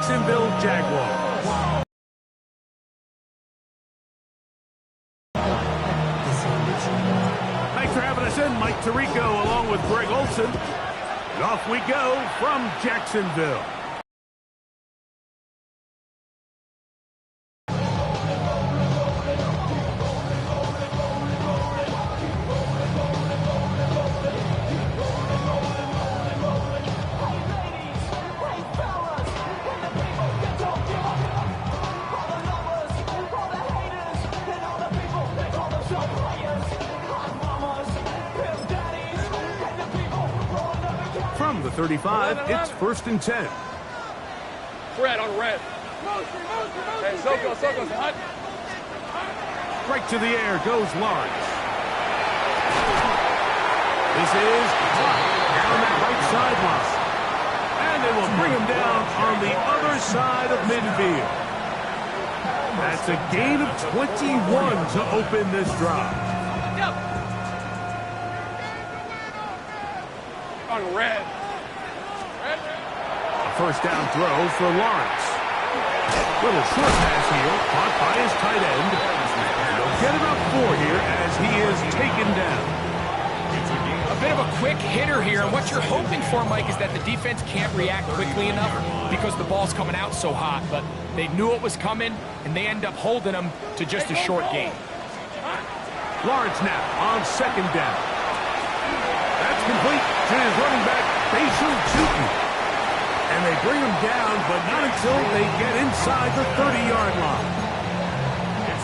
Jacksonville Jaguars. Thanks for having us in, Mike Tirico, along with Greg Olson. And off we go from Jacksonville. From the 35, it's 1st and 10. Red on red. Hey, Soko, hot. Right to the air goes Lawrence. This is hot down that right sideline. And they will bring him down on the other side of midfield. That's a gain of 21 to open this drive. On red. A first down throw for Lawrence. Little short pass here, caught by his tight end. And they'll get about 4 here as he is taken down. A bit of a quick hitter here, and what you're hoping for, Mike, is that the defense can't react quickly enough because the ball's coming out so hot. But they knew it was coming, and they end up holding them to just a short gain. Lawrence now on 2nd down. That's complete to his running back, Basil Tootin. And they bring him down, but not until they get inside the 30-yard line.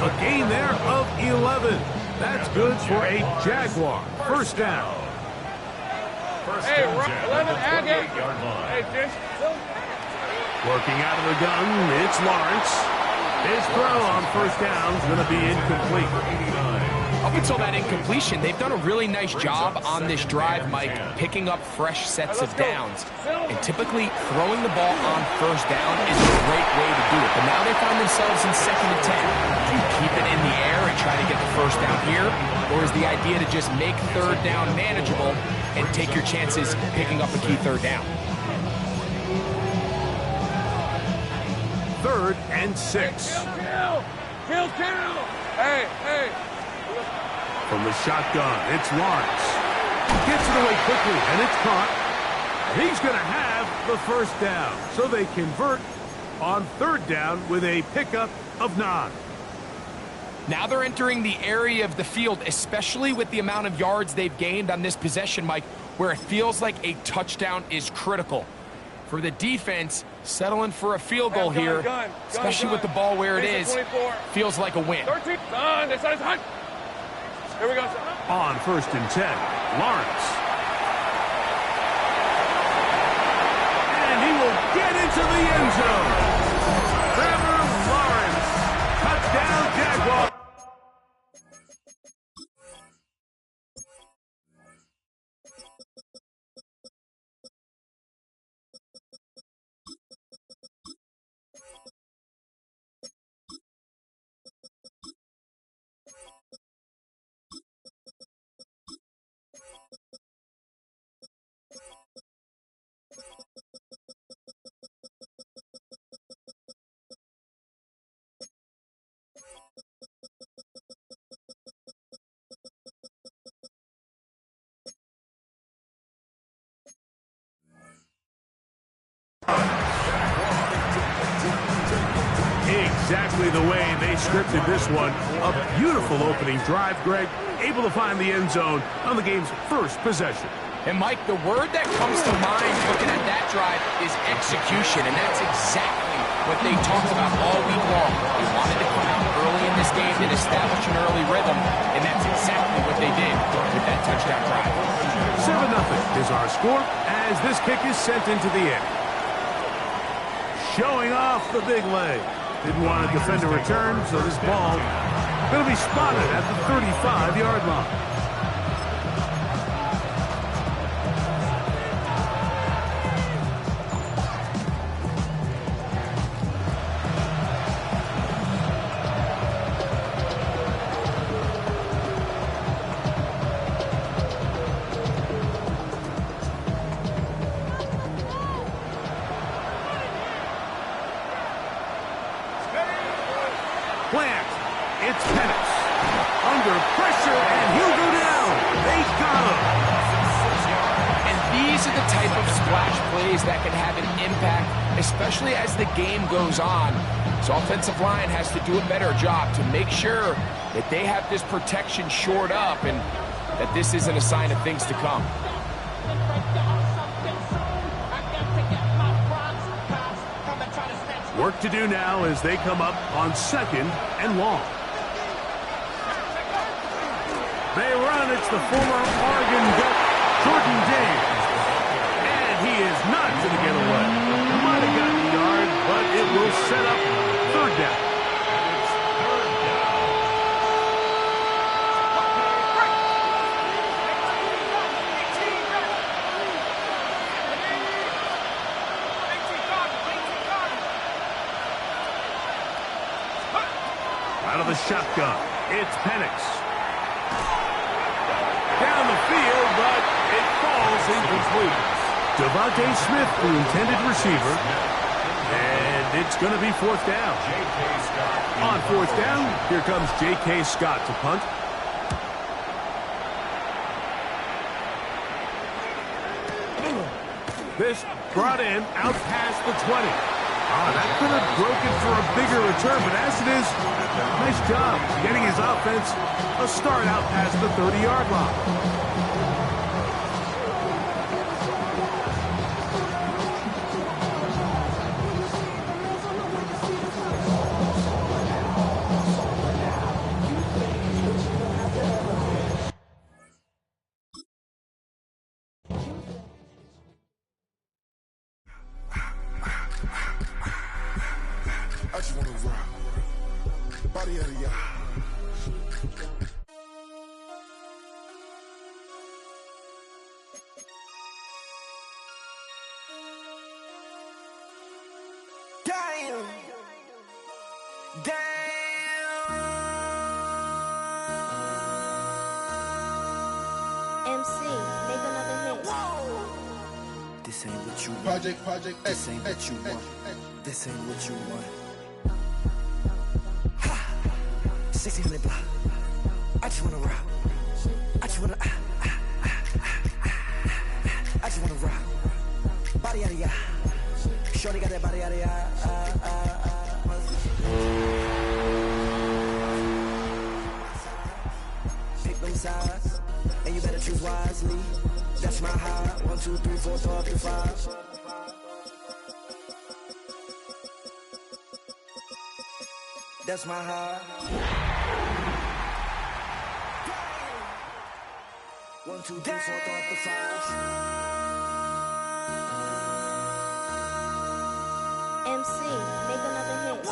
A gain there of 11. That's good for a Jaguar. First down. Hey, 11 Agate. Hey, Dish. Working out of the gun, it's Lawrence. His throw on first down is going to be incomplete. Up until that incompletion, they've done a really nice job on this drive, Mike, picking up fresh sets of downs. And typically, throwing the ball on first down is a great way to do it. But now they find themselves in 2nd and 10. Do you keep it in the air and try to get the first down here? Or is the idea to just make 3rd down manageable and take your chances picking up a key 3rd down? 3rd and 6. Kill. Hey. From the shotgun, it's Lawrence. Gets it away quickly, and it's caught. He's going to have the first down. So they convert on 3rd down with a pickup of 9. Now they're entering the area of the field, especially with the amount of yards they've gained on this possession, Mike, where it feels like a touchdown is critical. For the defense, settling for a field goal here, especially with the ball where it is, feels like a win. 13. This side's hot. Here we go. On 1st and 10, Lawrence. And he will get into the end zone. Trevor Lawrence. Touchdown, Jaguars. Exactly the way they scripted this one. A beautiful opening drive, Greg. Able to find the end zone on the game's first possession. And, Mike, the word that comes to mind looking at that drive is execution, and that's exactly what they talked about all week long. They wanted to come out early in this game and establish an early rhythm, and that's exactly what they did with that touchdown drive. 7-0 is our score as this kick is sent into the air. Showing off the big leg. Didn't want to defend a return, so this ball going to be spotted at the 35-yard line. It's Penix. Under pressure, and he'll go down. They got him. And these are the type of splash plays that can have an impact, especially as the game goes on. So offensive line has to do a better job to make sure that they have this protection shored up and that this isn't a sign of things to come. Work to do now as they come up on 2nd and long. They run. It's the former Oregon Duck, Jordan James. And he is not going to get away. Might have gotten the yard, but it will set up 3rd down. Out of the shotgun, it's Penix. Down the field, but it falls incomplete. Devontae Smith, the intended receiver. And it's going to be 4th down. On 4th down, here comes J.K. Scott to punt. This brought in out past the 20. That could have broken for a bigger return, but as it is, nice job getting his offense a start out past the 30-yard line. I just wanna rock the body of the y'all. Damn. MC, make another hit. This ain't what you want. Project This ain't what you want. This ain't what you want. 1600 block. I just wanna rock. I just wanna I just wanna rock. Body out of ya. Shorty got that body out of ya. Pick them sides, and you better choose wisely. That's my high. 1, 2, 3, 4, 5. That's my high. 1, 2, 3, 4, 5. MC, make another hit.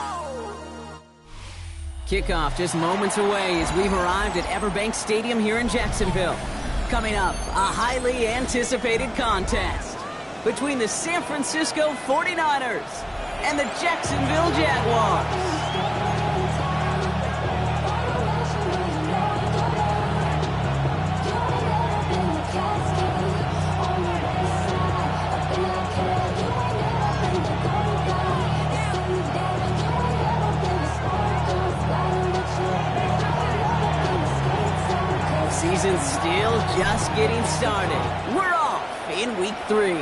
Kickoff just moments away as we've arrived at Everbank Stadium here in Jacksonville. Coming up, a highly anticipated contest between the San Francisco 49ers and the Jacksonville Jaguars. Season's still just getting started. We're off in week 3.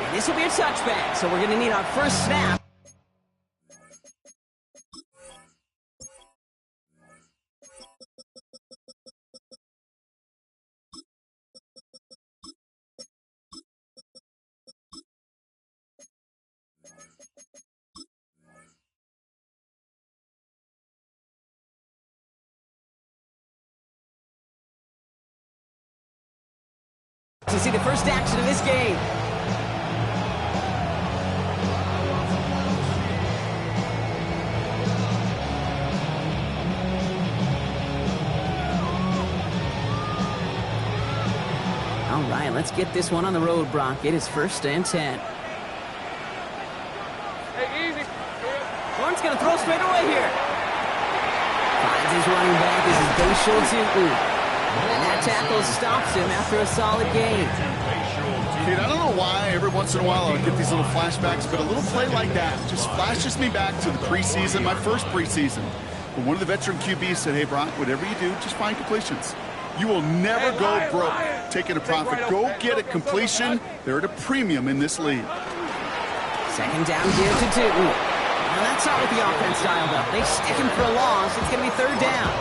And this will be a touchback, so we're going to need our first snap. To see the first action of this game. All right, let's get this one on the road, Brock. It is 1st and 10. Hey, easy. Lawrence going to throw straight away here. Finds his running back. This is Bayshul. And that tackle stops him after a solid gain. Kid, I don't know why every once in a while I'll get these little flashbacks, but a little play like that just flashes me back to the preseason, my first preseason. But one of the veteran QBs said, hey, Brock, whatever you do, just find completions. You will never go broke taking a profit. Go get a completion. They're at a premium in this league. Second down here to Tootin. Now that's not what the offense dialed up. They stick him for a loss. It's going to be third down.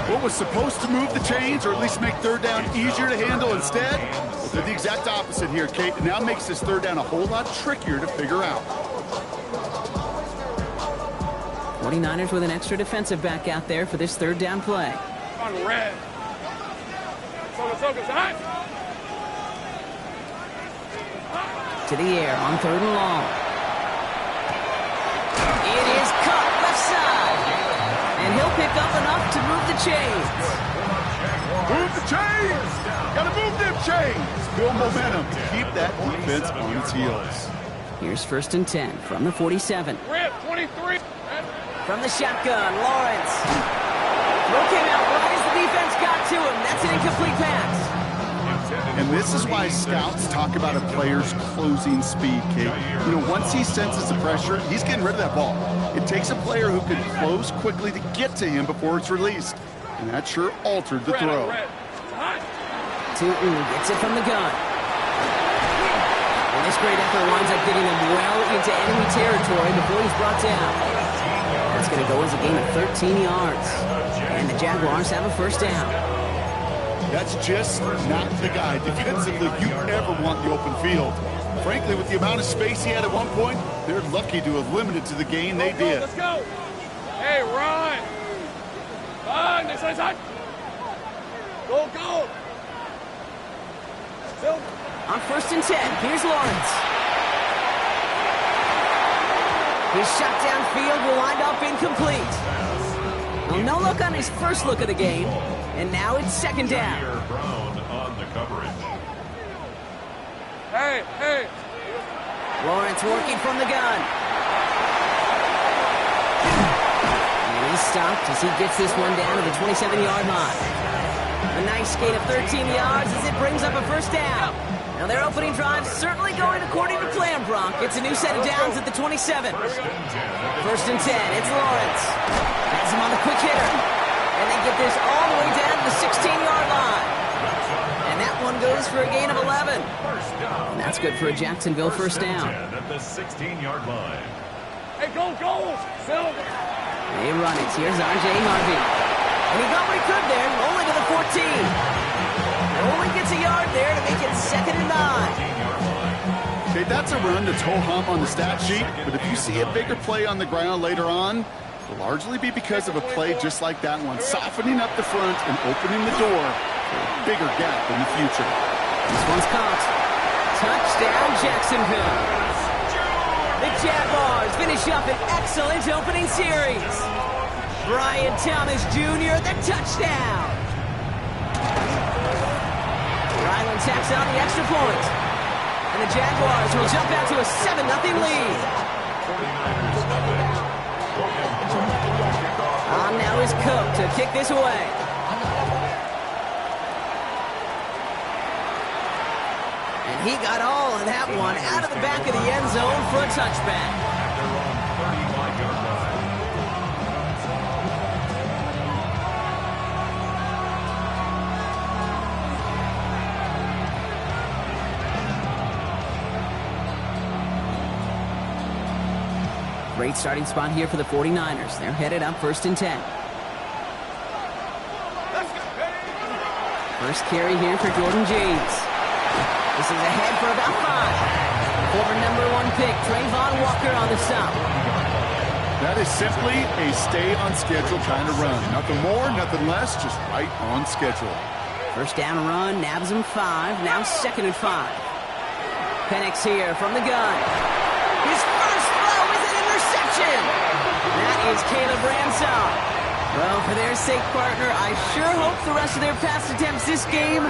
What was supposed to move the chains, or at least make third down easier to handle instead, well, did the exact opposite here, Kate. It now makes this third down a whole lot trickier to figure out. 49ers with an extra defensive back out there for this third down play. On red. Focus, hot. To the air on third and long. It is caught left side. And he'll pick up enough to move the chains. Move the chains! Gotta move them chains! Build momentum to keep that defense on its heels. Here's first and 10 from the 47. Rip, 23. From the shotgun, Lawrence. Throw came out right as the defense got to him. That's an incomplete pass. And this is why scouts talk about a player's closing speed, Kate. You know, once he senses the pressure, he's getting rid of that ball. It takes a player who can close quickly to get to him before it's released. And that sure altered the throw. Tootin gets it from the gun. And this great effort winds up getting him well into enemy territory before he's brought down. That's going to go as a gain of 13 yards. And the Jaguars have a first down. That's just not the guy defensively you ever want in the open field. Frankly, with the amount of space he had at one point, they're lucky to have limited to the gain they did. Let's go. Hey, run. Run. This is hot. Go, go. Still. On first and 10, here's Lawrence. His shot downfield will wind up incomplete. Well, no look on his first look of the game, and now it's second down. Hey, hey. Lawrence working from the gun. And he's stopped as he gets this one down to the 27-yard line. A nice gain of 13 yards as it brings up a first down. Now their opening drive certainly going according to plan, Brock. It's a new set of downs at the 27. First and 10, it's Lawrence. Has him on the quick hitter. And they get this all the way down to the 16-yard line. And that one goes for a gain of 11. And that's good for a Jacksonville first down. At the 16-yard line. Hey, go, go. Still. They run it. Here's R.J. Harvey. And he got what he could there, only to the 14. Only gets a yard there to make it second and 9. Okay, that's a run that's ho-hum on the stat sheet, but if you see a bigger play on the ground later on, it'll largely be because of a play just like that one, softening up the front and opening the door for a bigger gap in the future. This one's caught. Touchdown, Jacksonville. The Jaguars finish up an excellent opening series. Brian Thomas Jr., the touchdown. Ryland tacks on the extra point. And the Jaguars will jump out to a 7-0 lead. On now is Cook to kick this away. And he got all of that one out of the back of the end zone for a touchback. Great starting spot here for the 49ers. They're headed up first and 10. First carry here for Jordan James. This is ahead for about 5. Former #1 pick, Trayvon Walker on the stop. That is simply a stay on schedule kind of run. Nothing more, nothing less, just right on schedule. First down run, nabs him 5. Now second and 5. Penix here from the gun. His first throw is an interception. That is Caleb Ransom. Well, for their sake, partner, I sure hope the rest of their pass attempts this game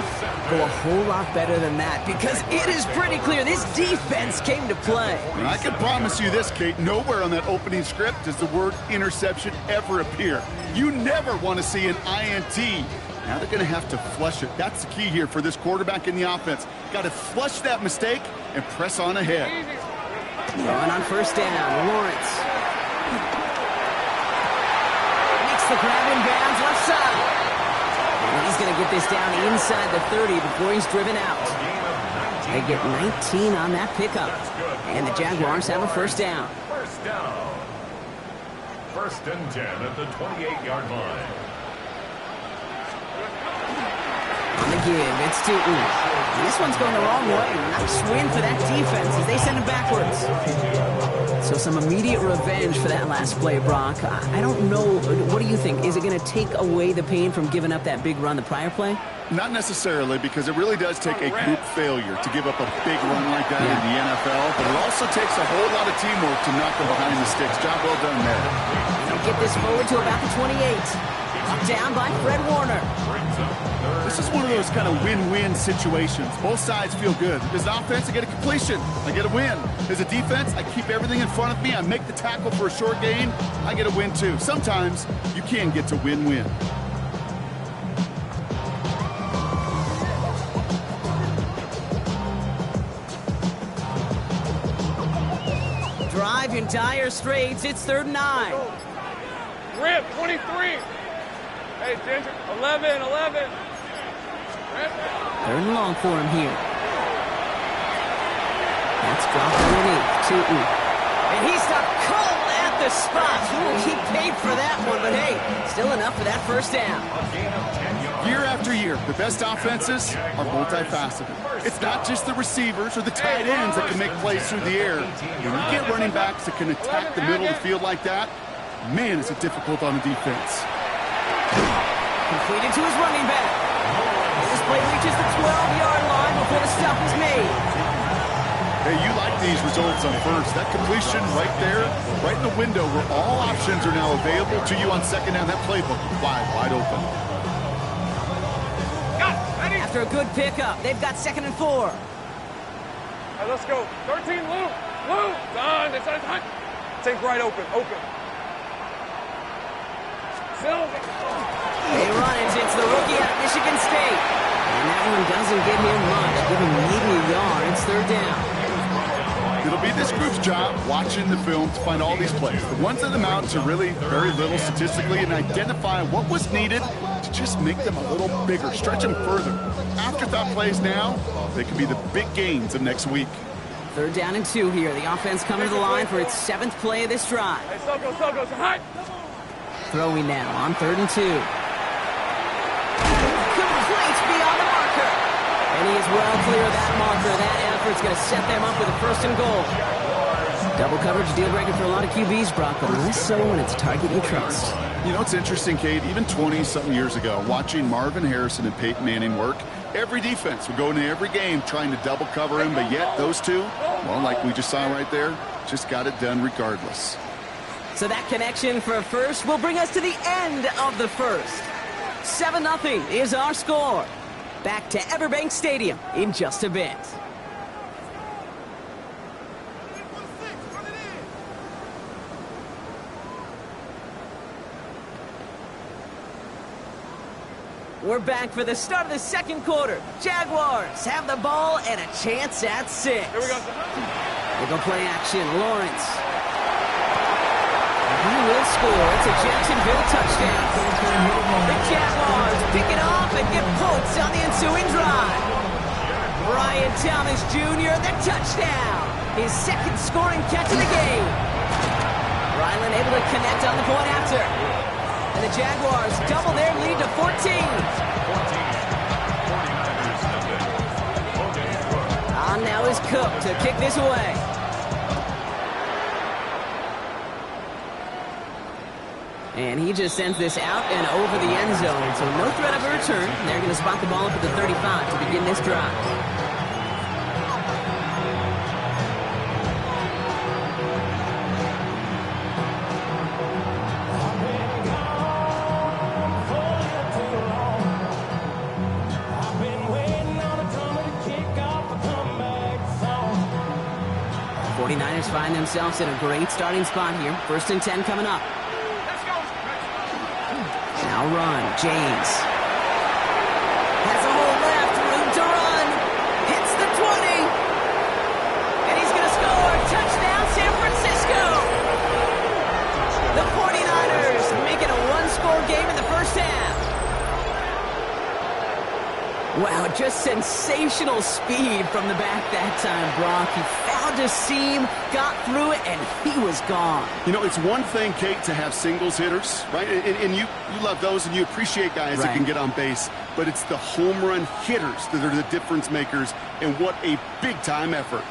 go a whole lot better than that, because it is pretty clear this defense came to play. And I can promise you this, Kate, nowhere on that opening script does the word interception ever appear. You never want to see an INT. Now they're going to have to flush it. That's the key here for this quarterback in the offense. Got to flush that mistake and press on ahead. Throwing on first down, Lawrence. Makes the grab in bounds left side. And he's going to get this down inside the 30 before he's driven out. They get 19 on that pickup. And the Jaguars have a first down. First down. First and 10 at the 28-yard line. On the give, it's Tootin. This one's going the wrong way. Nice win for that defense as they send it backwards. So some immediate revenge for that last play, Brock. I don't know. What do you think? Is it going to take away the pain from giving up that big run the prior play? Not necessarily, because it really does take a group failure to give up a big run like that in the NFL, but it also takes a whole lot of teamwork to knock them behind the sticks. Job well done there. They'll get this forward to about the 28. Up down by Fred Warner. This is one of those kind of win-win situations. Both sides feel good. As an offense, I get a completion. I get a win. As a defense, I keep everything in front of me. I make the tackle for a short gain. I get a win, too. Sometimes you can get to win-win. Drive in dire straits. It's 3rd and 9. Rip, 23. Hey, Ginger, 11. 3rd and long for him here. That's dropped underneath. Tootin. And he stopped cold at the spot. He paid for that one, but hey, still enough for that first down. Year after year, the best offenses are multifaceted. It's not just the receivers or the tight ends that can make plays through the air. When you get running backs that can attack the middle of the field like that, man, is it difficult on the defense. Completed to his running back. This play reaches the 12-yard line before the stop is made. Hey, you like these results on first. That completion right there, right in the window where all options are now available to you on second down. That playbook wide open. After a good pickup, they've got 2nd and 4. Hey, let's go. 13, Lou. Done. It's on time. Take right open. Silver. They run it. It's the rookie out of Michigan State. And that one doesn't get him much. Give him maybe a yard. It's 3rd down. It'll be this group's job watching the film to find all these plays. The ones that amount to really very little statistically and identify what was needed to just make them a little bigger, stretch them further. Afterthought plays now, they could be the big gains of next week. 3rd down and 2 here. The offense coming to the line for its 7th play of this drive. Hey, Soko, high. Throwing now on 3rd and 2. Complete beyond the marker. And he is well clear of that marker. That effort's going to set them up with a 1st and goal. Double coverage deal breaker for a lot of QBs, Brock, but less so when it's a target you trust. You know, it's interesting, Kate, even 20-something years ago, watching Marvin Harrison and Peyton Manning work, every defense would go into every game trying to double cover him, but yet those two, well, like we just saw right there, just got it done regardless. So that connection for a first will bring us to the end of the first. 7-0 is our score. Back to Everbank Stadium in just a bit. We're back for the start of the 2nd quarter. Jaguars have the ball and a chance at 6. Here we go. They go play action. Lawrence. He will score. It's a Jacksonville touchdown. The Jaguars pick it off and get points on the ensuing drive. Brian Thomas Jr., the touchdown. His 2nd scoring catch of the game. Ryland able to connect on the point after. And the Jaguars double their lead to 14. On now is Cook to kick this away. And he just sends this out and over the end zone. So no threat of a return. They're going to spot the ball up at the 35 to begin this drive. Find themselves in a great starting spot here. 1st and 10 coming up. Now run, James. Wow, just sensational speed from the back that time, Brock. He found a seam, got through it, and he was gone. You know, it's one thing, Kate, to have singles hitters, right? And you love those, and you appreciate guys that can get on base. But it's the home run hitters that are the difference makers, and what a big-time effort.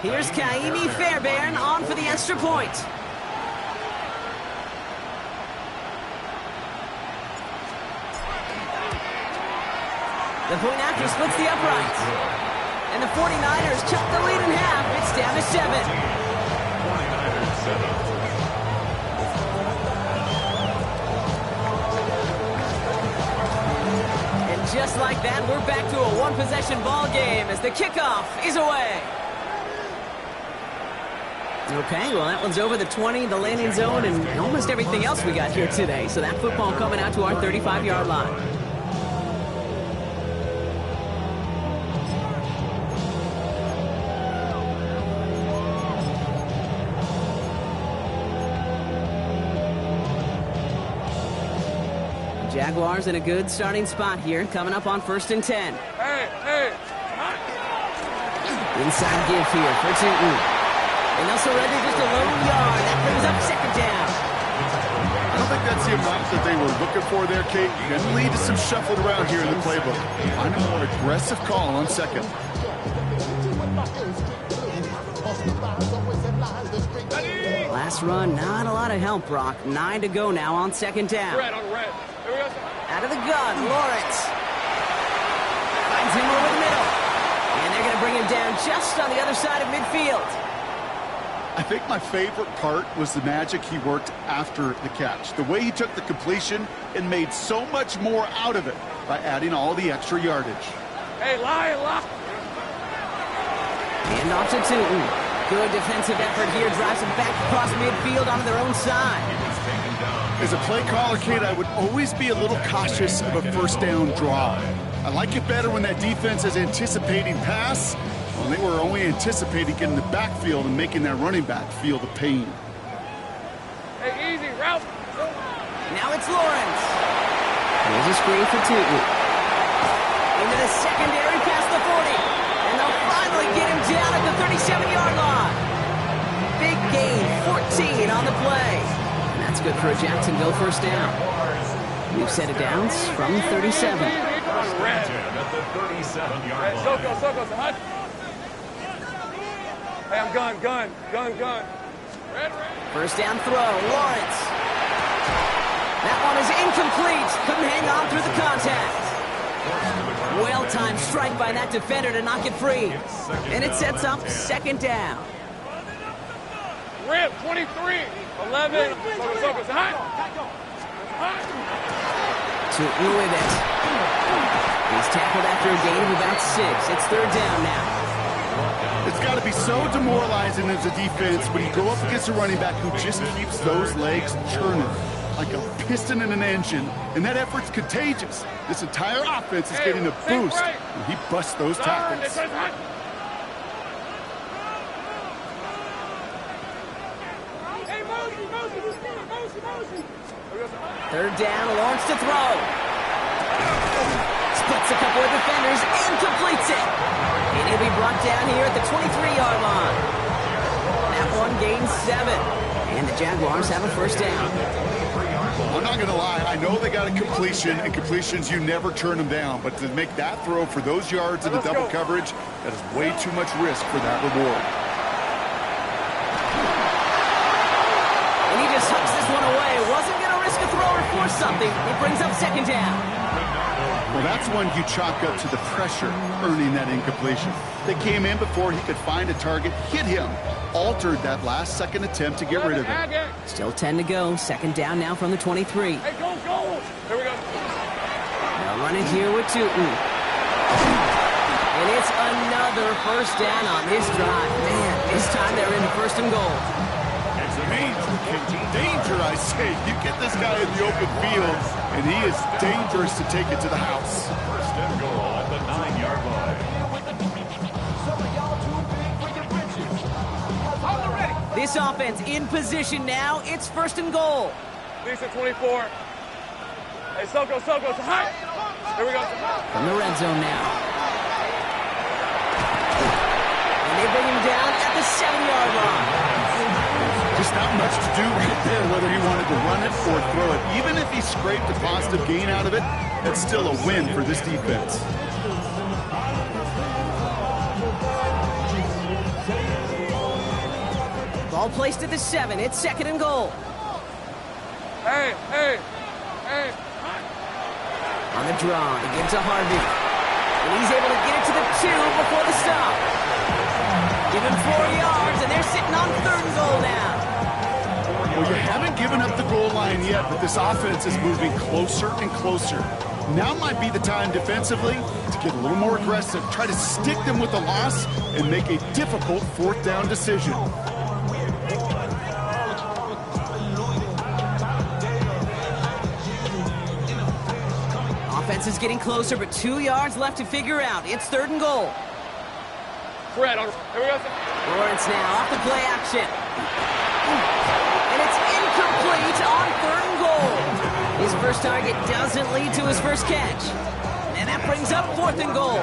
Here's Kaimi Fairbairn on for the extra point. The point after splits the uprights. And the 49ers chop the lead in half. It's down to 7. 49ers 7. And just like that, we're back to a one-possession ball game as the kickoff is away. Okay, well, that one's over the 20, the landing zone, and almost everything else we got here today. So that football coming out to our 35-yard line. Jaguars in a good starting spot here, coming up on 1st and 10. Hey. Inside give here for Tootin. And they'll surrender just a lone yard. That brings up 2nd down. I don't think that's the amount that they were looking for there, Kate. Can lead to some shuffled around here in the playbook. Find a more aggressive call on 2nd. Last run, not a lot of help, Brock. 9 to go now on 2nd down. Red on red. Here we go. Out of the gun, Lawrence. Finds him over the middle. And they're going to bring him down just on the other side of midfield. I think my favorite part was the magic he worked after the catch. The way he took the completion and made so much more out of it by adding all the extra yardage. Hey, lie. And off to Tootin. Good defensive effort here. Drives them back across midfield onto their own side. As a play caller, Kate, I would always be a little cautious of a 1st down draw. I like it better when that defense is anticipating pass. Well, they were only anticipating getting the backfield and making that running back feel the pain. Hey, easy, route. Now it's Lawrence. Here's a screen for Tootin. Into the secondary past the 40. And they'll finally get him down at the 37-yard line. Big gain, 14 on the play. And that's good for a Jacksonville 1st down. We've set it down from 37. Red. At the 37-yard line. Soko, hot. Hey, I'm gun. Red. 1st down throw, Lawrence. That one is incomplete. Couldn't hang on through the contact. Well-timed strike by that defender to knock it free. And it sets up 2nd down. Red, 23, 11. Soko, hot. Tootin with it. He's tackled after a gain of about 6. It's 3rd down now. It's got to be so demoralizing as a defense when you go up against a running back who just keeps those legs churning like a piston in an engine, and that effort's contagious. This entire offense is getting a boost when he busts those tackles. Third down, Lawrence to throw. Splits a couple of defenders and completes it. And he'll be brought down here at the 23-yard line. That one gains 7. And the Jaguars have a 1st down. I'm not going to lie. I know they got a completion, and completions, you never turn them down. But to make that throw for those yards in the double coverage, that is way too much risk for that reward. And he just hucks this one away. Wasn't going to risk a throw or force something. It brings up 2nd down. Well, that's one you chalk up to the pressure earning that incompletion. They came in before he could find a target, hit him, altered that last-second attempt to get rid of it. Still 10 to go. 2nd down now from the 23. Hey, go. Here we go. They'll run it here with Tootin. And it's another 1st down on this drive. Man, this time they're in the 1st and goal. Danger, I say. You get this guy in the open field, and he is dangerous to take it to the house. 1st and goal at the 9-yard line. This offense in position now. It's 1st and goal. Lisa, 24. Hey, Soko, hot. Here we go. From the red zone now. And they bring him down at the 7-yard line. Just not much to do right there, whether he wanted to run it or throw it. Even if he scraped a positive gain out of it, that's still a win for this defense. Ball placed at the 7. It's 2nd and goal. Hey. On the draw, to give to Harvey. And he's able to get it to the 2 before the stop. Give him 4 yards, and they're sitting on 3rd and goal now. Well, you haven't given up the goal line yet, but this offense is moving closer and closer. Now might be the time defensively to get a little more aggressive, try to stick them with the loss, and make a difficult 4th down decision. Offense is getting closer, but 2 yards left to figure out. It's 3rd and goal. Fred, here we go. Lawrence now off the play action. And it's incomplete on 3rd and goal. His first target doesn't lead to his first catch. And that brings up 4th and goal.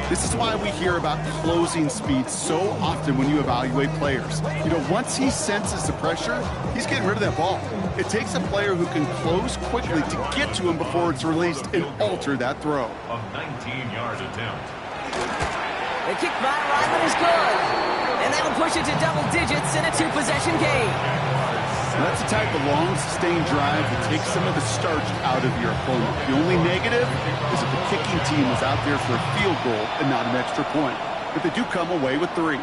This is why we hear about closing speed so often when you evaluate players. You know, once he senses the pressure, he's getting rid of that ball. It takes a player who can close quickly to get to him before it's released and alter that throw. A 19-yard attempt. The kick by Ryman is good. And that'll push it to double digits in a 2-possession game. That's the type of long, sustained drive that takes some of the starch out of your opponent. The only negative is if the kicking team is out there for a field goal and not an extra point. But they do come away with 3.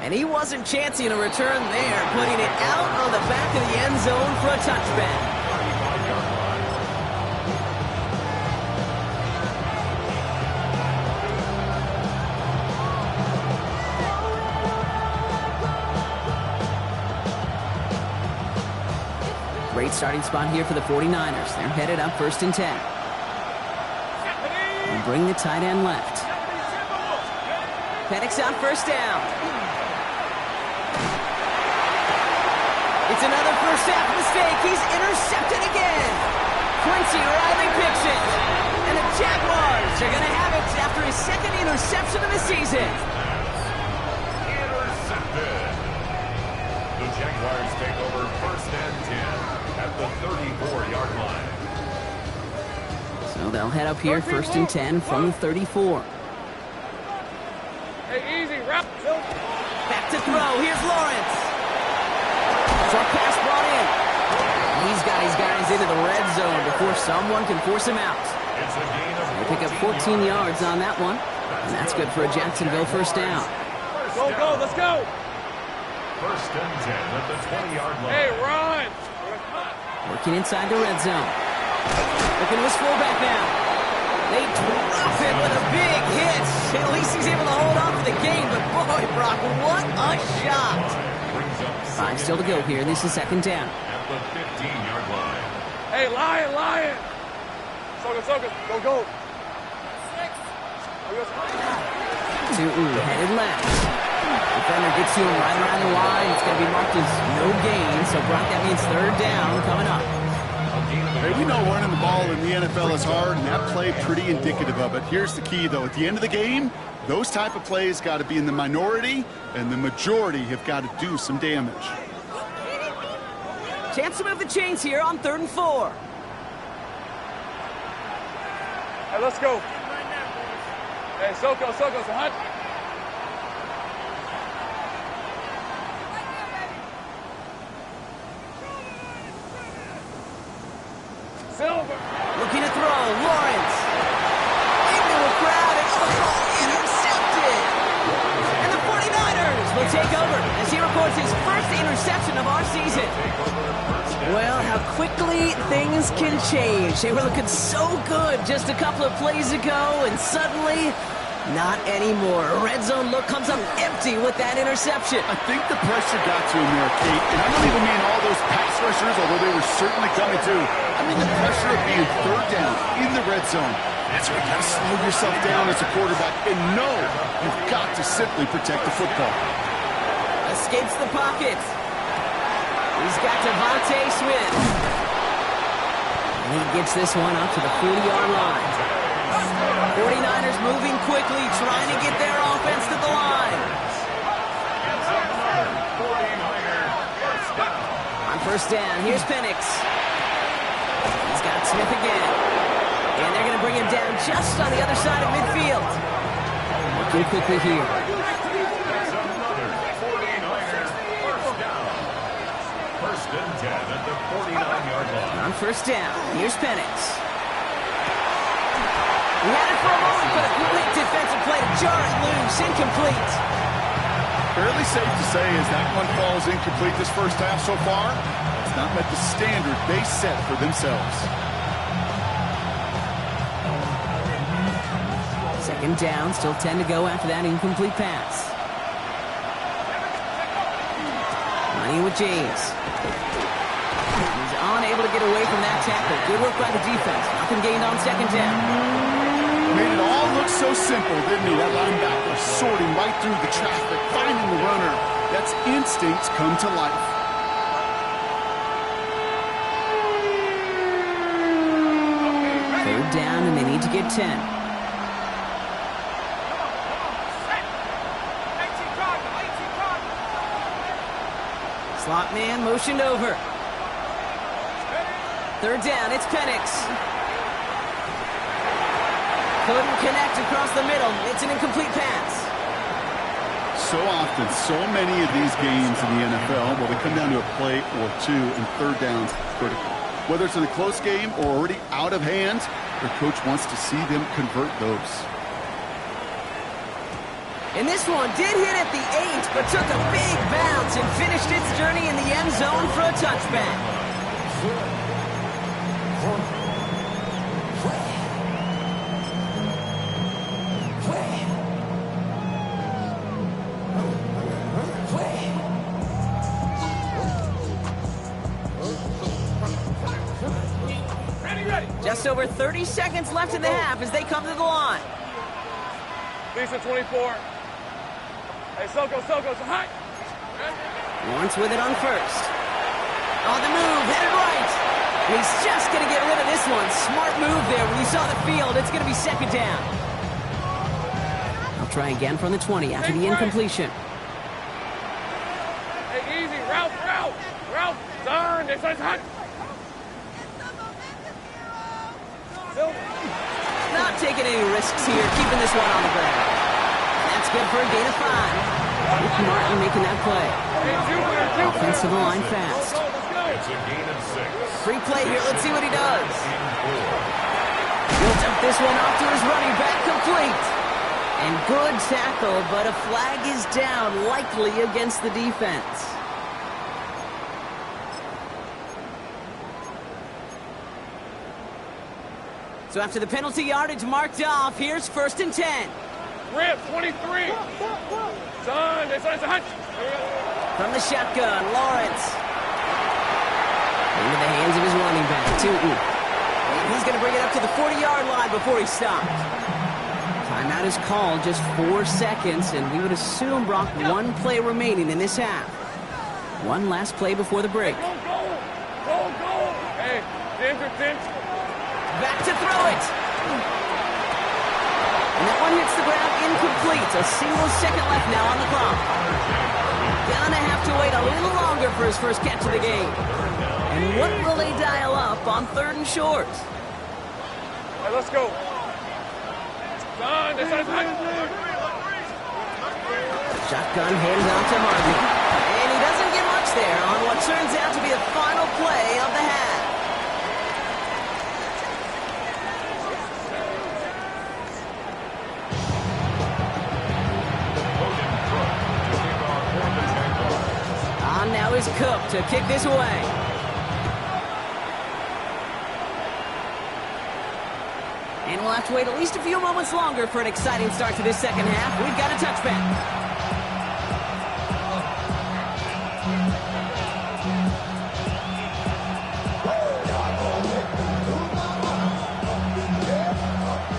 And he wasn't chancing a return there, putting it out on the back of the end zone for a touchback. Great starting spot here for the 49ers. They're headed up 1st and 10. And bring the tight end left. Penix on 1st down. It's another first half mistake. He's intercepted again. Quincy Riley picks it. And the Jaguars are going to have it after his 2nd interception of the season. Intercepted. The Jaguars take over 1st and 10 at the 34-yard line. So they'll head up here 1st and 10 from the 34. Hey, easy, wrap. Back to throw. Here's Lawrence. Short pass brought in. He's got his guys into the red zone before someone can force him out. It's a gain of They pick up 14 yards on that one. And that's good for a Jacksonville 1st down. Go, let's go. 1st and 10 at the 20-yard line. Hey, run. Working inside the red zone. Looking to his fullback now. They drop him with a big hit. At least he's able to hold on for the game. But boy, Brock, what a shot. 5 still to go here. This is 2nd down. At the 15-yard line. Hey, Lion. Soka, go. Tootin headed left. Defender gets to him right around the line. It's going to be marked as no gain. So, Brock, that means 3rd down coming up. Hey, we know running the ball in the NFL is hard, and that play pretty indicative of it. Here's the key, though. At the end of the game, those type of plays got to be in the minority, and the majority have got to do some damage. Chance to move the chains here on 3rd and 4. Hey, let's go. Hey, Soko, hunt. Silver. Looking to throw. Lawrence. Into a crowd and intercepted. And the 49ers will take over as he records his first interception of our season. Well, how quickly things can change. They were looking so good just a couple of plays ago, and suddenly, not anymore. A red zone look comes up empty with that interception. I think the pressure got to him there, Kate. And I don't even mean all those pass rushers, although they were certainly coming too. I mean the pressure of being 3rd down in the red zone. That's where you got to slow yourself down as a quarterback and know you've got to simply protect the football. Escapes the pocket. He's got Devontae Smith. And He gets this one up to the 40-yard line. 49ers moving quickly, trying to get their offense to the line. On first down, here's Penix. He's got Smith again. And they're going to bring him down just on the other side of midfield. Working quickly here. First and 10 at the 49-yard line. On first down, here's Penix. He had it for a moment, but a great defensive play to jar it loose. Incomplete. Fairly safe to say as that one falls incomplete this first half so far. It's not met the standard they set for themselves. Second down, still 10 to go after that incomplete pass. Money with James. He's unable to get away from that tackle. Good work by the defense. Nothing gained on second down. Made it all look so simple, didn't he? That linebacker sorting right through the traffic, finding the runner. That's instincts come to life. Third down, and they need to get 10. Slot man motioned over. Third down, it's Penix. Couldn't connect across the middle. It's an incomplete pass. So often, so many of these games in the NFL, well, they come down to a play or two, and third down's critical. Whether it's in a close game or already out of hand, their coach wants to see them convert those. And this one did hit at the 8, but took a big bounce and finished its journey in the end zone for a touchback. Just over 30 seconds left in the half as they come to the line. Lisa 24. Hey, Soko, high. Lawrence with it on first. On the move, headed right. And he's just going to get rid of this one. Smart move there when you saw the field. It's going to be second down. I'll try again from the 20 after the incompletion. Hey, easy. Ralph. Turn. This is hot. Not taking any risks here, keeping this one on the ground. And that's good for a gain of 5. Rick Martin making that play. Offensive line fast. It's a gain of 6. Free play here, let's see what he does. He'll dump this one off to his running back, complete. And good tackle, but a flag is down, likely against the defense. So after the penalty yardage marked off, here's first and 10. Rip, 23. Son, this is hot. From the shotgun, Lawrence. Into the hands of his running back, Tootin. And he's going to bring it up to the 40-yard line before he stopped. Timeout is called, just 4 seconds, and we would assume, Brock, one play remaining in this half. One last play before the break. Go. Hey, James. Back to throw it. And that one hits the ground incomplete. A single second left now on the clock. Gonna have to wait a little longer for his first catch of the game. And what will they dial up on third and short? All right, let's go. Son, this is hot. Shotgun hands out to Harvey. And he doesn't get much there on what turns out to be the final play of the half. Now is Cook to kick this away. And we'll have to wait at least a few moments longer for an exciting start to this second half. We've got a touchback.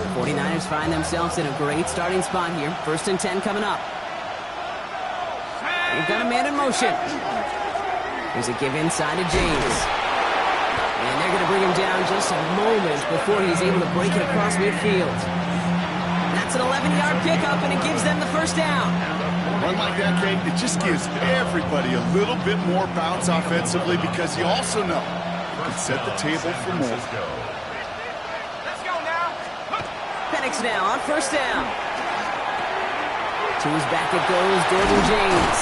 The 49ers find themselves in a great starting spot here. First and 10 coming up. They've got a man in motion. Here's a give inside to James. And they're going to bring him down just a moment before he's able to break it across midfield. That's an 11-yard pickup, and it gives them the first down. Run like that, Kate, it just gives everybody a little bit more bounce offensively because you also know you can set the table for more. Penix now on first down. To his back it goes, Jordan James.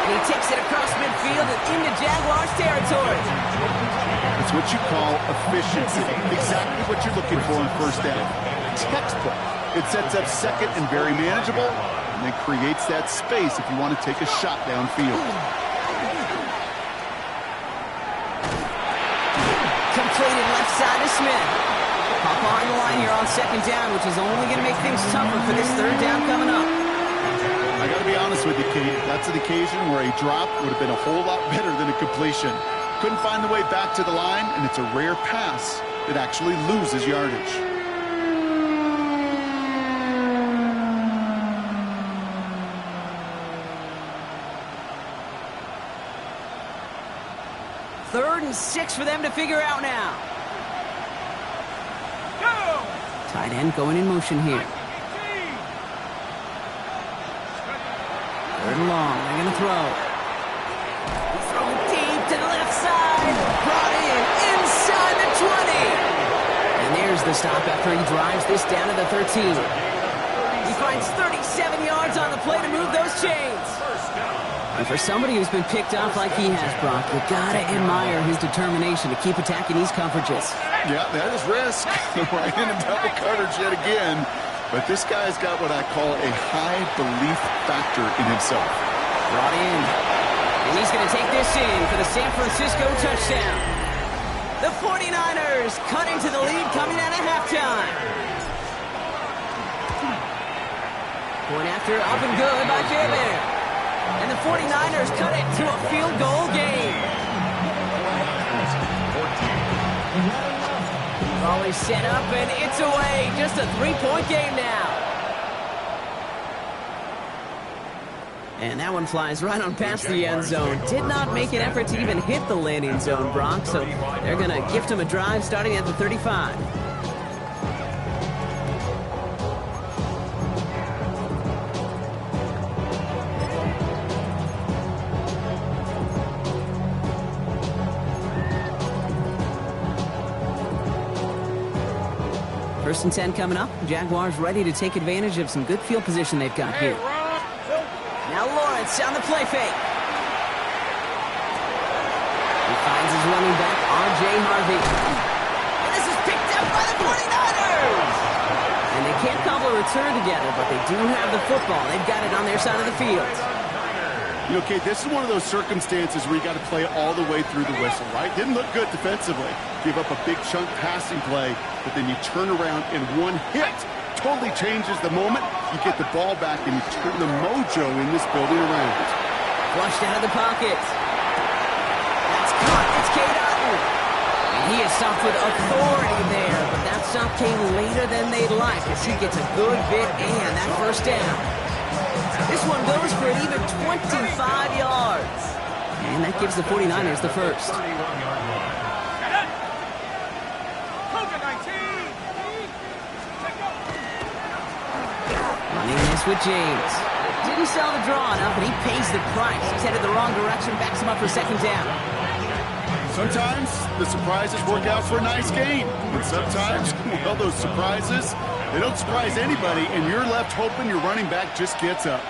And he takes it across midfield and into Jaguars territory. It's what you call efficiency. Exactly what you're looking for in first down. Textbook. It sets up second and very manageable, and then creates that space if you want to take a shot downfield. Completed left side to Smith. Pop on the line here on second down, which is only going to make things tougher for this third down coming up. I got to be honest with you, Kate. That's an occasion where a drop would have been a whole lot better than a completion. Couldn't find the way back to the line, and it's a rare pass that actually loses yardage. Third and 6 for them to figure out now. Tight end going in motion here. Third and long. They're going to throw. Throw deep to the left side. Brought in inside the 20. And there's the stop after he drives this down to the 13. He finds 37 yards on the play to move those chains. And for somebody who's been picked off like he has, Brock, you gotta admire his determination to keep attacking these coverages. Yeah, that is risk. Right into double coverage yet again. But this guy's got what I call a high belief factor in himself. Brought in. And he's gonna take this in for the San Francisco touchdown. The 49ers cut into the lead coming out of halftime. Point after up and good by J-Man. And the 49ers cut it to a field goal game. Ball is set up and it's away. Just a 3-point game now. And that one flies right on past the end zone. Did not make an effort to even hit the landing zone, Brock. So they're going to gift him a drive starting at the 35. First and 10 coming up. Jaguars ready to take advantage of some good field position they've got here. Now Lawrence on the play fake. He finds his running back, R.J. Harvey. And this is picked up by the 49ers! And they can't cobble a return together, but they do have the football. They've got it on their side of the field. You know, Kate, this is one of those circumstances where you got to play all the way through the whistle, right? Didn't look good defensively. Give up a big chunk passing play, but then you turn around and one hit totally changes the moment. You get the ball back and you turn the mojo in this building around. Flushed out of the pocket. That's caught. It's Cade Otton. And he is stopped with authority there, but that stop came later than they'd like as he gets a good bit and that first down. This one goes for an even 25 yards. And that gives the 49ers the first. Running this with James. Didn't sell the draw enough, and he pays the price. He's headed the wrong direction, backs him up for second down. Sometimes the surprises work out for a nice game. And sometimes, well, those surprises, they don't surprise anybody, and you're left hoping your running back just gets up.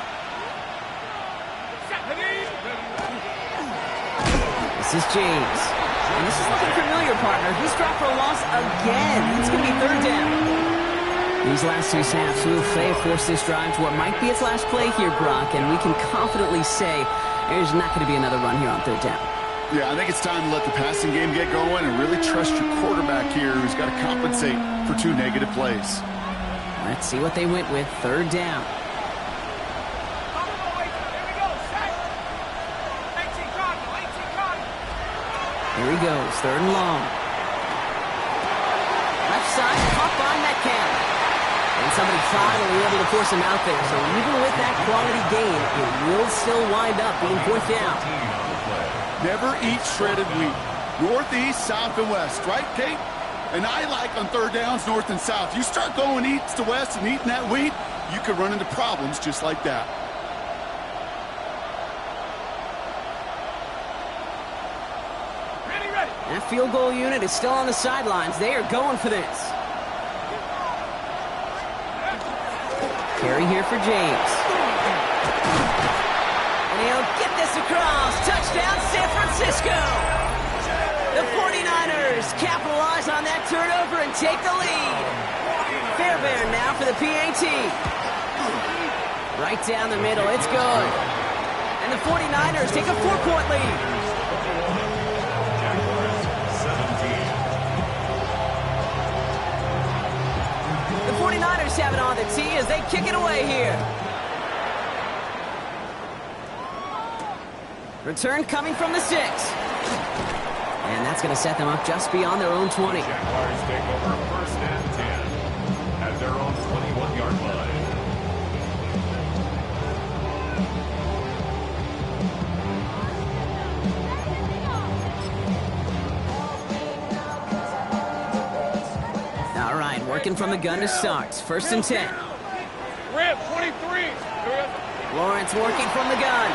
This is James. And this is looking familiar, partner. He's dropped for a loss again. It's going to be third down. These last two snaps will force this drive to what might be its last play here, Brock, and we can confidently say there's not going to be another run here on third down. Yeah, I think it's time to let the passing game get going and really trust your quarterback here who's got to compensate for 2 negative plays. Let's see what they went with. Third down. Here he goes. Third and long. Left side, caught by Metcalf. And somebody finally able to force him out there. So even with that quality gain, it will still wind up being fourth down. Never eat shredded wheat. Northeast, south, and west, right, Kate? And I like on third downs, north and south. You start going east to west and eating that wheat, you could run into problems just like that. Ready, ready. That field goal unit is still on the sidelines. They are going for this. Carry here for James. And he'll get this across. Touchdown, San Francisco. The 49ers capitalize on that turnover and take the lead. Fairbairn now for the PAT. Right down the middle. It's good. And the 49ers take a 4-point lead. The 49ers have it on the tee as they kick it away here. Return coming from the 6. And that's going to set them up just beyond their own 20. Jaguars take over first and 10 at their own 21-yard line. All right, working from the gun to start. First and 10. Rip, 23. Lawrence working from the gun.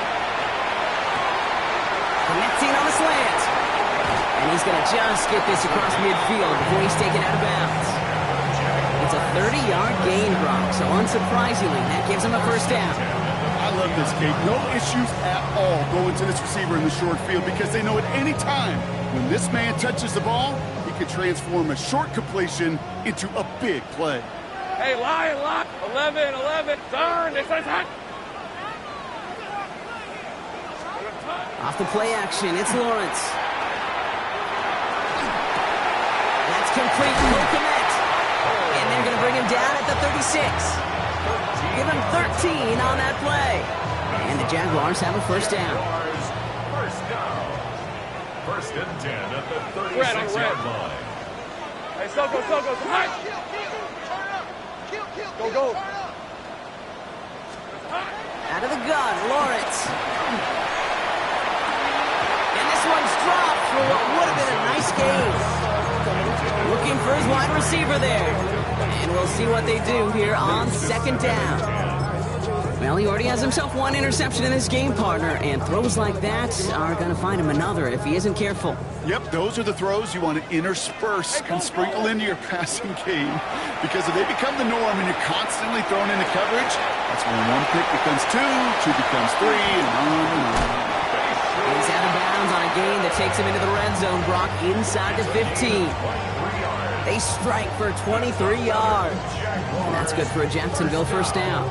Connecting on the slant. And he's going to just get this across midfield before he's taken out of bounds. It's a 30-yard gain, Brock, so unsurprisingly, that gives him a first down. I love this, Kate. No issues at all going to this receiver in the short field because they know at any time when this man touches the ball, he can transform a short completion into a big play. Hey, lie. 11. Turn. This is hot. Off the play action, it's Lawrence. That's complete, no commit. And they're going to bring him down at the 36. Give him 13 on that play. And the Jaguars have a first down. First down. First and 10 at the 36-yard line. Hey, Soko, come on. Go. Out of the gun, Lawrence. And this one's dropped for what would have been a nice game. Looking for his wide receiver there. And we'll see what they do here on second down. Well, he already has himself one interception in this game, partner, and throws like that are going to find him another if he isn't careful. Yep, those are the throws you want to intersperse and sprinkle into your passing game. Because if they become the norm and you're constantly thrown into coverage, that's when one pick becomes two becomes three, and on. He's out of bounds on a gain that takes him into the red zone, Brock, inside the 15. They strike for 23 yards. And that's good for a Jacksonville first down.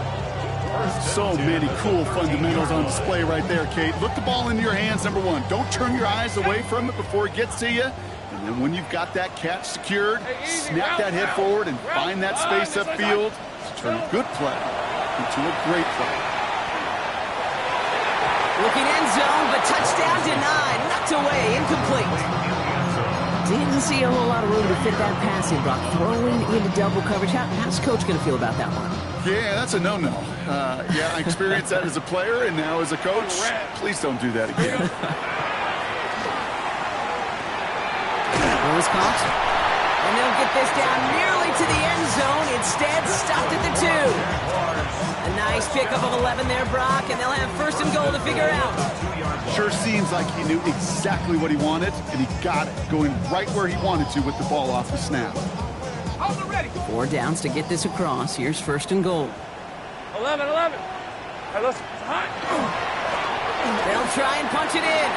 So many cool fundamentals on display right there, Kate. Look the ball into your hands, number one. Don't turn your eyes away from it before it gets to you. And then when you've got that catch secured, snap that head forward and find that space upfield to turn a good play into a great play. Looking end zone, but touchdown denied. Knocked away, incomplete. Didn't see a whole lot of room to fit that passing, Brock. Throwing into double coverage. How's Coach going to feel about that one? Yeah, that's a no-no. Yeah, I experienced that as a player and now as a coach. Please don't do that again. Well, was caught. And they'll get this down nearly to the end zone. Instead, stopped at the 2. A nice pickup of 11 there, Brock, and they'll have first and goal to figure out. Sure seems like he knew exactly what he wanted, and he got it, going right where he wanted to with the ball off the snap. 4 downs to get this across. Here's first and goal. 11. Hey, listen. They'll try and punch it in.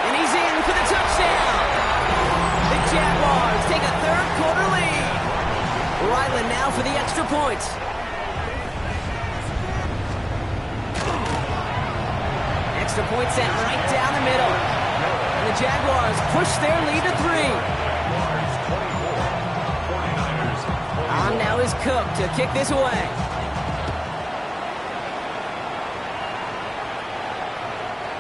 And he's in for the touchdown. The Jaguars take a third-quarter lead. Ryland now for the extra point. Extra point sent right down the middle. And the Jaguars push their lead to 3. On now is Cook to kick this away.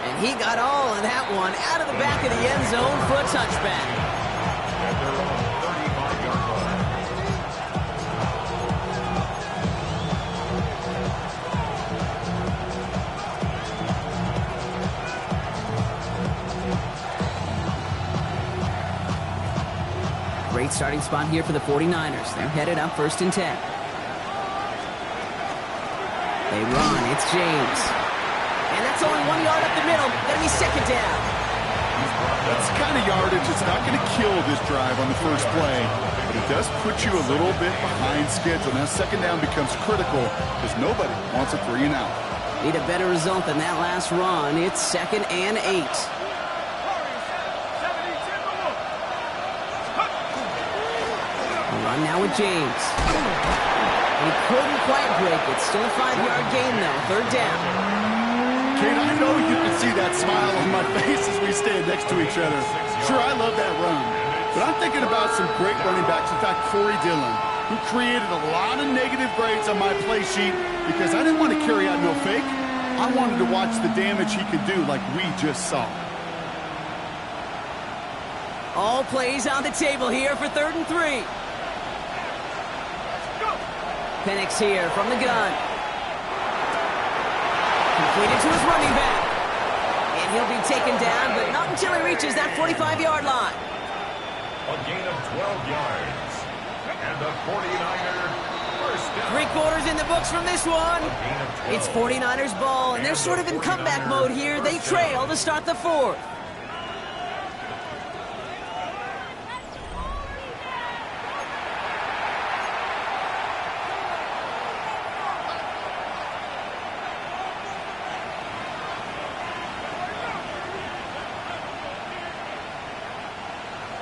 And he got all of that one out of the back of the end zone for a touchback. Great starting spot here for the 49ers. They're headed up 1st and 10. They run. It's James. And that's only 1 yard up the middle. Gonna be 2nd down. That's the kind of yardage that's not going to kill this drive on the first play, but it does put you a little bit behind schedule. Now 2nd down becomes critical because nobody wants a 3 and out. Need a better result than that last run. It's 2nd and 8. Run now with James. He couldn't quite break it. Still a 5-yard gain, though. 3rd down. Kate, I know you can see that smile on my face as we stand next to each other. Sure, I love that run. But I'm thinking about some great running backs. In fact, Corey Dillon, who created a lot of negative grades on my play sheet because I didn't want to carry out no fake. I wanted to watch the damage he could do like we just saw. All plays on the table here for 3rd and 3. Penix here from the gun. Completed to his running back. And he'll be taken down, but not until he reaches that 45-yard line. A gain of 12 yards. And the 49er first down. 3 quarters in the books from this one. It's 49ers ball, and they're sort of in comeback mode here. They trail to start the 4th.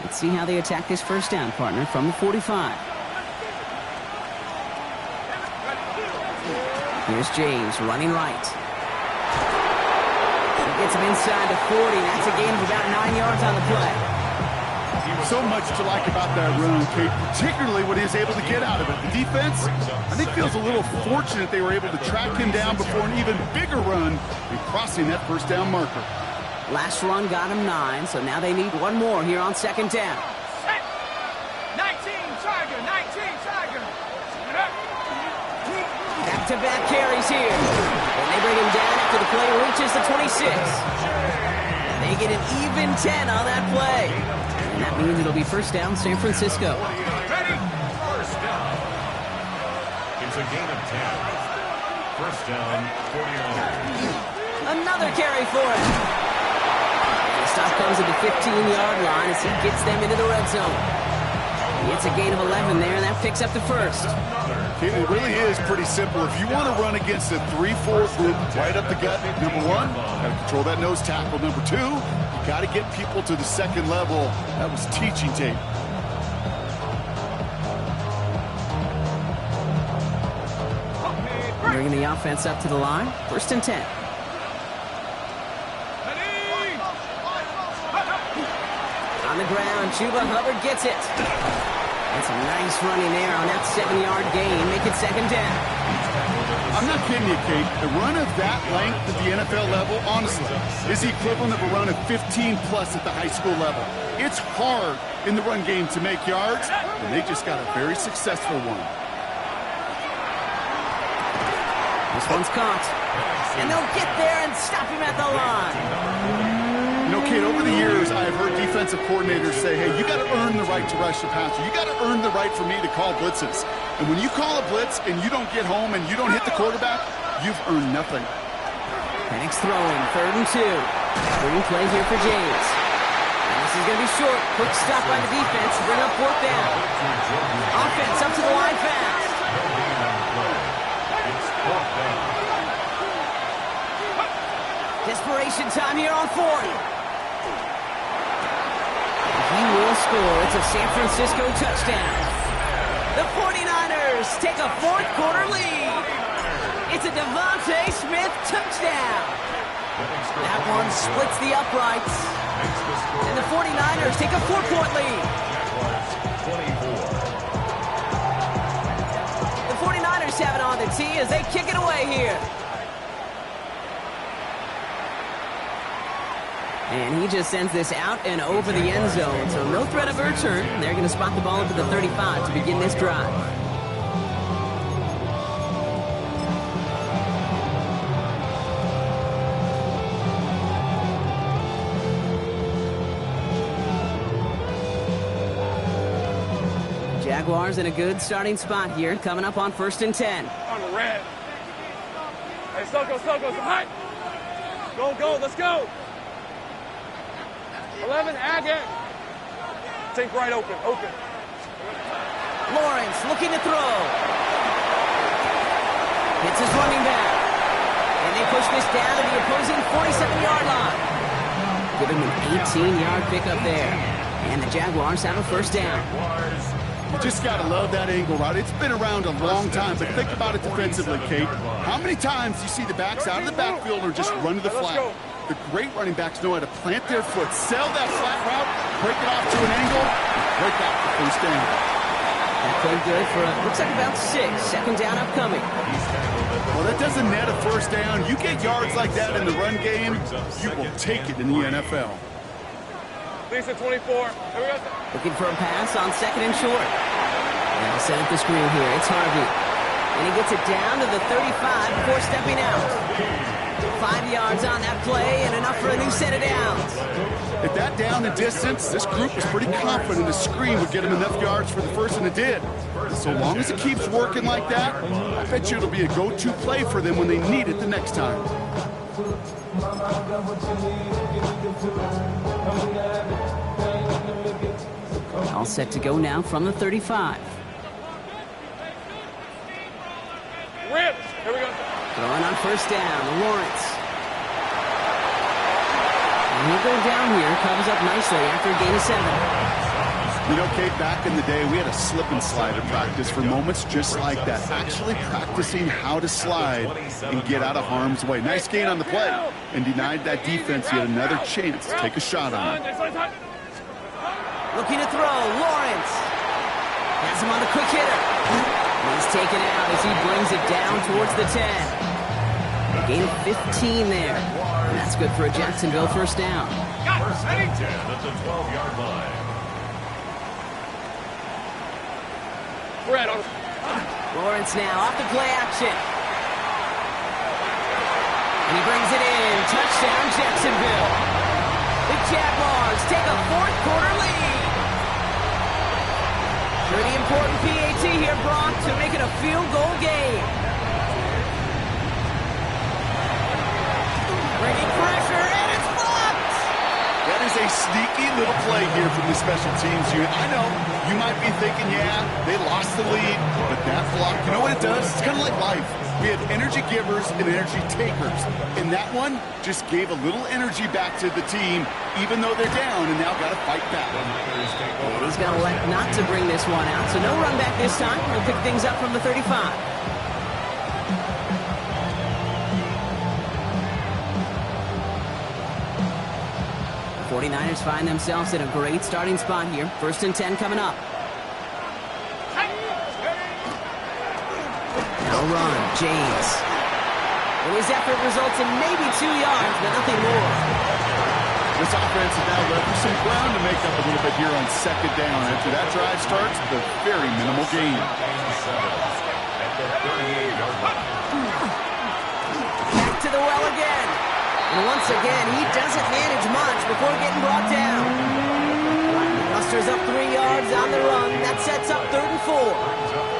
Let's see how they attack this 1st down, partner, from the 45. Here's James running right. He gets him inside the 40. That's a gain of about 9 yards on the play. So much to like about that run, Kate, particularly what he was able to get out of it. The defense, I think, feels a little fortunate they were able to track him down before an even bigger run and crossing that 1st down marker. Last run got him 9, so now they need one more here on 2nd down. 19 Tiger, 19 Tiger. Back-to-back carries here. And they bring him down after the play reaches the 26. And they get an even 10 on that play. And that means it'll be 1st down San Francisco. Ready? First down. It's a gain of 10. First down, 49ers. Another carry for him. Stop comes at the 15-yard line as he gets them into the red zone. It's a gain of 11 there, and that picks up the 1st. It really is pretty simple. If you want to run against a 3-4 group right up the gut, number 1, got to control that nose tackle. Number 2, you got to get people to the 2nd level. That was teaching tape. Bringing the offense up to the line. 1st and 10. On the ground, Chuba Hubbard gets it. That's a nice running there on that 7-yard gain. Make it 2nd down. I'm not kidding you, Kate. A run of that length at the NFL level, honestly, is the equivalent of a run of 15-plus at the high school level. It's hard in the run game to make yards, and they just got a very successful one. This one's caught. And they'll get there and stop him at the line. You know, Kate, over the years, I've heard defensive coordinators say, hey, you got to earn the right to rush the passer. You got to earn the right for me to call blitzes. And when you call a blitz and you don't get home and you don't hit the quarterback, you've earned nothing. Penix throwing, 3rd and 2. Green play here for James. And this is going to be short. Quick stop by the defense to bring up 4th down. Offense up to the line fast. Desperation time here on 4th. He will score. It's a San Francisco touchdown. The 49ers take a 4th quarter lead. It's a Devontae Smith touchdown. That one splits the uprights. And the 49ers take a 4-point lead. The 49ers have it on the tee as they kick it away here. And he just sends this out and over the end zone. So no threat of a return. They're going to spot the ball up at the 35 to begin this drive. Jaguars in a good starting spot here, coming up on 1st and 10. On the red. Hey, Stoko, high. Go, let's go. 11, Agate. Take right open. Lawrence looking to throw. Hits his running back. And they push this down to the opposing 47-yard line. Give him an 18-yard pickup there. And the Jaguars have a first down. You just got to love that angle route. It's been around a long time, but think about it defensively, Kate. How many times you see the backs out of the backfield or just run to the flat? The great running backs know how to plant their foot, sell that flat route, break it off to an angle, and break out the first down. That played good for, looks like about 6. Second down upcoming. Well, that doesn't net a first down. You get yards like that in the run game, you will take it in the NFL. Lisa 24. Looking for a pass on 2nd and short. And he'll set up the screen here. It's Harvey. And he gets it down to the 35 before stepping out. 5 yards on that play and enough for a new set of downs. At that down and distance, this group was pretty confident the screen would get him enough yards for the first, and it did. So long as it keeps working like that, I bet you it'll be a go-to play for them when they need it the next time. All set to go now from the 35. Rip! Here we go. Throwing on first down, Lawrence. And he'll go down here, covers up nicely after a gain of 7. You know, Kate, back in the day, we had a slip and slide at practice for moments just like that. Actually practicing how to slide and get out of harm's way. Nice gain on the play, and denied that defense yet another chance to take a shot on it. Looking to throw, Lawrence. Has him on the quick hitter. He's taken out as he brings it down towards the 10. A gain of 15 there. And that's good for a Jacksonville first down. First and 10 at the 12-yard line. Lawrence now off the play action. And he brings it in. Touchdown, Jacksonville. The Jaguars take a fourth-quarter lead. Pretty important PAT here, Brock, to make it a field goal game. Bringing pressure, and it's blocked! That is a sneaky little play here from the special teams unit. I know, you might be thinking, yeah, they lost the lead, but that block, you know what it does? It's kind of like life. We have energy givers and energy takers, and that one just gave a little energy back to the team, even though they're down and now got to fight back. And he's going to elect not to bring this one out, so no run back this time. He'll pick things up from the 35. The 49ers find themselves in a great starting spot here. 1st and 10 coming up. Now run, James. And his effort results in maybe 2 yards, but nothing more. This offense has now left some ground to make up a little bit here on 2nd down. After that drive starts, the very minimal gain. Back to the well again. And once again, he doesn't manage much before getting brought down. Musters up 3 yards on the run. That sets up 3rd and 4.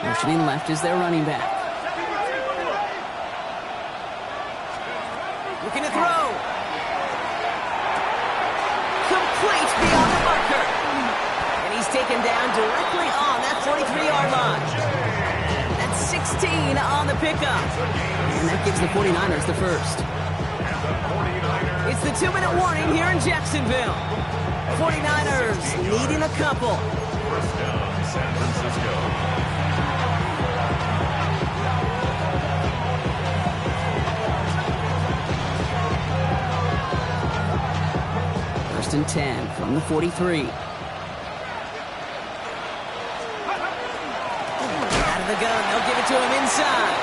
Motioning left is their running back. Looking to throw. Complete beyond the marker. And he's taken down directly on that 43-yard line. That's 16 on the pickup. And that gives the 49ers the first. It's the 2-minute warning here in Jacksonville. 49ers needing a couple. First down, San Francisco. First and 10 from the 43. it to him inside.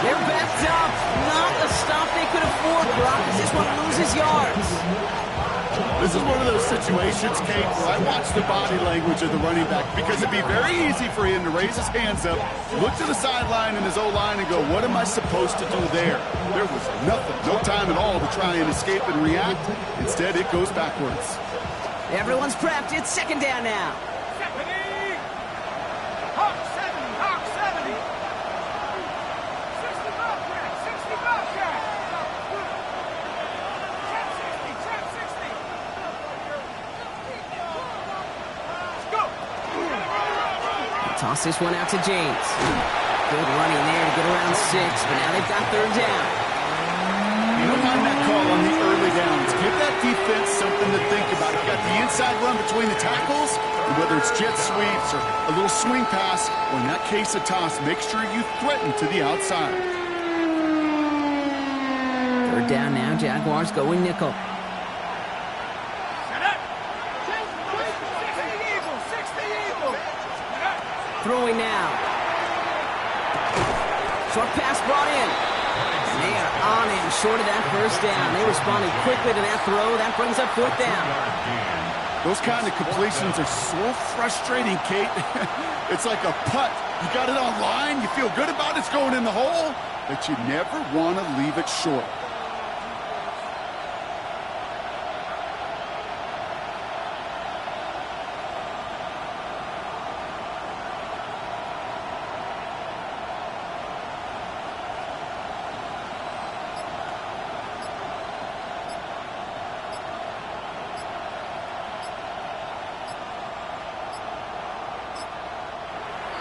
They're backed up. Not a stop they could afford. Brock just want to lose his yards. This is one of those situations, Kate, where I watch the body language of the running back because it'd be very easy for him to raise his hands up, look to the sideline in his O-line and go, what am I supposed to do there? There was nothing, no time at all to try and escape and react. Instead, it goes backwards. Everyone's prepped. It's second down now. Hawk 70, Hawk 70. 60 Bobcat, 60 Bobcat. Trap 60, trap 60. Let's go. Toss this one out to James. Good running there to get around 6, but now they've got third down. You don't mind that call on the early downs. Give that defense something to think about. You've got the inside run between the tackles, and whether it's jet sweeps or a little swing pass, or in that case a toss, make sure you threaten to the outside. Third down now, Jaguars going nickel. Set up. 60 Eagles, 60 Eagles. Throwing now. Short pass brought in. They are on him, short of that first down. They responded quickly to that throw. That brings up fourth down. Those kind of completions are so frustrating, Kate. It's like a putt. You got it on line, you feel good about it's going in the hole, but you never want to leave it short.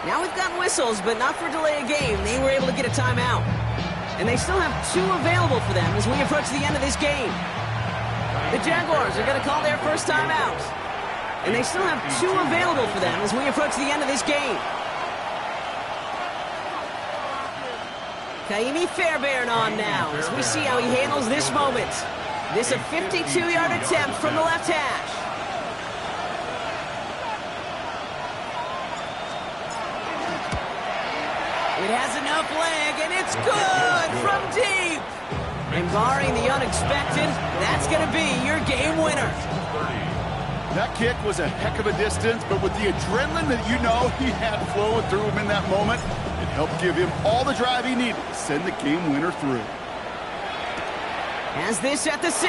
Now we've got whistles, but not for delay of game. They were able to get a timeout. And they still have 2 available for them as we approach the end of this game. The Jaguars are going to call their first timeout. And they still have 2 available for them as we approach the end of this game. Kaimi Fairbairn on now as we see how he handles this moment. This a 52-yard attempt from the left hash. It has enough leg, and it's good from deep. And barring the unexpected, that's going to be your game winner. That kick was a heck of a distance, but with the adrenaline that you know he had flowing through him in that moment, it helped give him all the drive he needed to send the game winner through. Has this at the 6.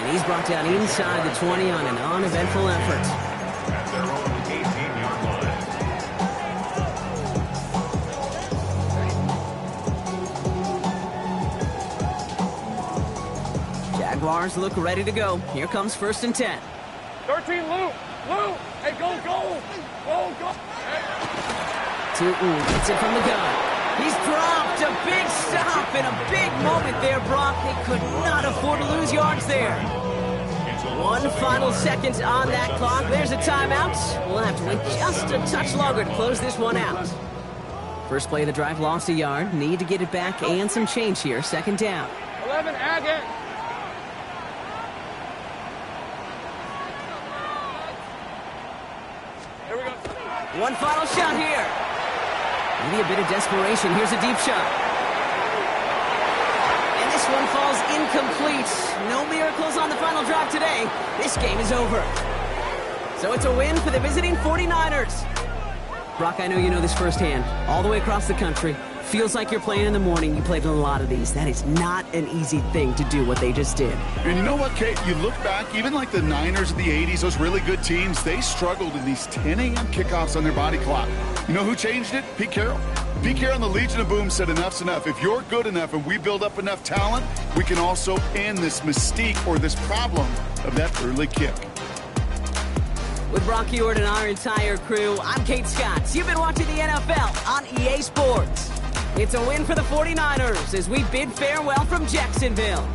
And he's brought down inside the 20 on an uneventful effort. At their own 18-yard line. Jaguars look ready to go. Here comes 1st and 10. 13 Lou. Lou. Hey, go. Go. Tootin gets it from the gun. He's dropped a big stop in a big moment there, Brock. They could not afford to lose yards there. 1 final second on that clock. There's a timeout. We'll have to wait just a touch longer to close this one out. First play of the drive lost a yard. Need to get it back and some change here. 2nd down. 11 Agate. Here we go. One final shot here. Maybe a bit of desperation. Here's a deep shot. And this one falls incomplete. No miracles on the final drive today. This game is over. So it's a win for the visiting 49ers. Brock, I know you know this firsthand. All the way across the country. Feels like you're playing in the morning. You played in a lot of these. That is not an easy thing to do what they just did. And you know what, Kate? You look back, even like the Niners of the 80s, those really good teams, they struggled in these 10 a.m. kickoffs on their body clock. You know who changed it? Pete Carroll. Pete Carroll and the Legion of Boom said enough's enough. If you're good enough and we build up enough talent, we can also end this mystique or this problem of that early kick. With Brock Ewart and our entire crew, I'm Kate Scott. You've been watching the NFL on EA Sports. It's a win for the 49ers as we bid farewell from Jacksonville.